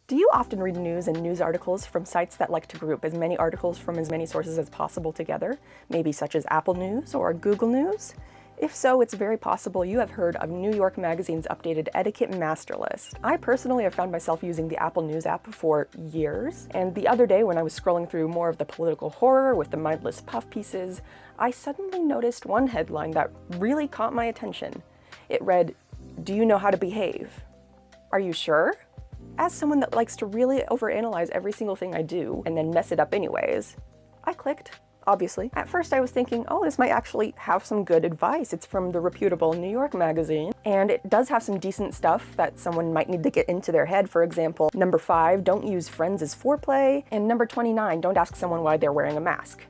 Do you often read news and news articles from sites that like to group as many articles from as many sources as possible together, maybe such as Apple News or Google News? If so, it's very possible you have heard of New York Magazine's updated Etiquette master list. I personally have found myself using the Apple News app for years, and the other day when I was scrolling through more of the political horror with the mindless puff pieces, I suddenly noticed one headline that really caught my attention. It read, "Do you know how to behave? Are you sure?" As someone that likes to really overanalyze every single thing I do and then mess it up anyways, I clicked, obviously. At first I was thinking, oh, this might actually have some good advice. It's from the reputable New York Magazine, and it does have some decent stuff that someone might need to get into their head. For example, number 5, don't use friends as foreplay, and number 29, don't ask someone why they're wearing a mask.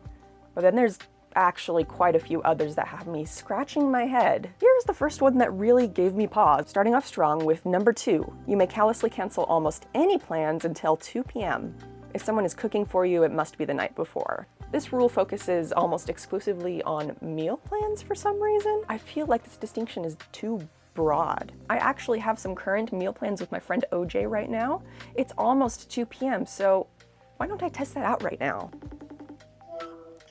But then there's actually quite a few others that have me scratching my head. Here's the first one that really gave me pause, starting off strong with number 2. You may callously cancel almost any plans until 2 p.m. If someone is cooking for you, it must be the night before. This rule focuses almost exclusively on meal plans for some reason. I feel like this distinction is too broad. I actually have some current meal plans with my friend OJ right now. It's almost 2 p.m., so why don't I test that out right now?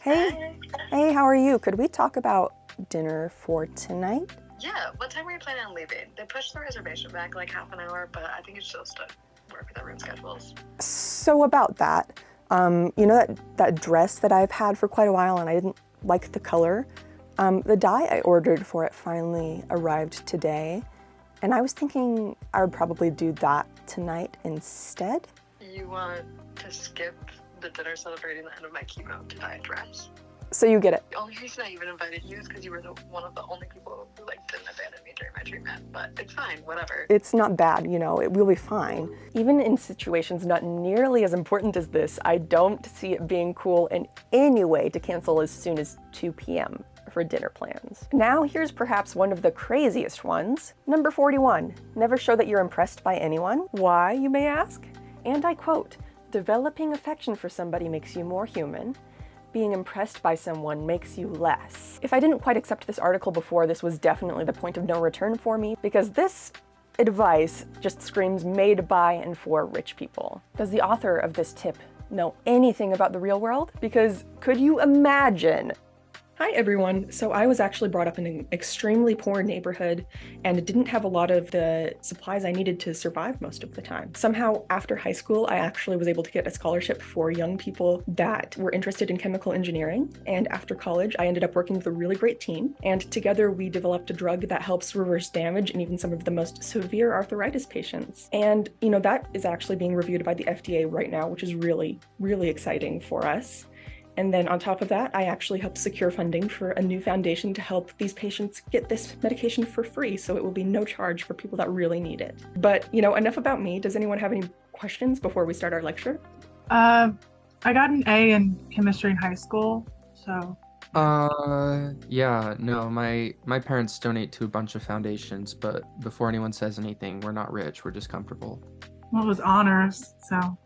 Hey, how are you? Could we talk about dinner for tonight? Yeah, what time were you planning on leaving? They pushed the reservation back like half an hour, but I think it's just to work with our room schedules. So about that, you know that dress that I've had for quite a while and I didn't like the color? The dye I ordered for it finally arrived today, and I was thinking I would probably do that tonight instead. You want to skip the dinner celebrating the end of my chemo to dye a dress? So you get it. The only reason I even invited you is because you were one of the only people who didn't abandon me during my treatment, but it's fine, whatever. It's not bad, you know, it will be fine. Even in situations not nearly as important as this, I don't see it being cool in any way to cancel as soon as 2 p.m. for dinner plans. Now here's perhaps one of the craziest ones. Number 41, never show that you're impressed by anyone. Why, you may ask? And I quote, developing affection for somebody makes you more human. Being impressed by someone makes you less. If I didn't quite accept this article before, this was definitely the point of no return for me, because this advice just screams made by and for rich people. Does the author of this tip know anything about the real world? Because could you imagine? Hi everyone. So I was actually brought up in an extremely poor neighborhood and didn't have a lot of the supplies I needed to survive most of the time. Somehow after high school, I actually was able to get a scholarship for young people that were interested in chemical engineering. And after college, I ended up working with a really great team. And together we developed a drug that helps reverse damage in even some of the most severe arthritis patients. And you know, that is actually being reviewed by the FDA right now, which is really, really exciting for us. And then on top of that, I actually helped secure funding for a new foundation to help these patients get this medication for free, so it will be no charge for people that really need it. But, you know, enough about me. Does anyone have any questions before we start our lecture? I got an A in chemistry in high school, so. Yeah, no, my parents donate to a bunch of foundations, but before anyone says anything, we're not rich, we're just comfortable. Well, it was honors, so.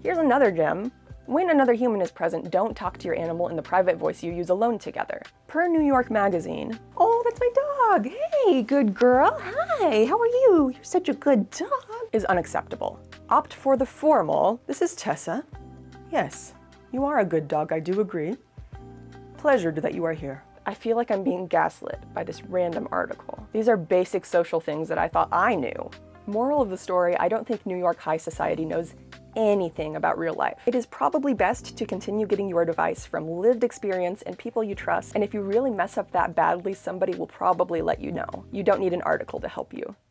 Here's another gem. When another human is present, don't talk to your animal in the private voice you use alone together. Per New York Magazine. Oh, that's my dog. Hey, good girl. Hi, how are you? You're such a good dog. Is unacceptable. Opt for the formal. This is Tessa. Yes, you are a good dog, I do agree. Pleasured that you are here. I feel like I'm being gaslit by this random article. These are basic social things that I thought I knew. Moral of the story, I don't think New York high society knows anything about real life. It is probably best to continue getting your advice from lived experience and people you trust, and if you really mess up that badly, somebody will probably let you know. You don't need an article to help you.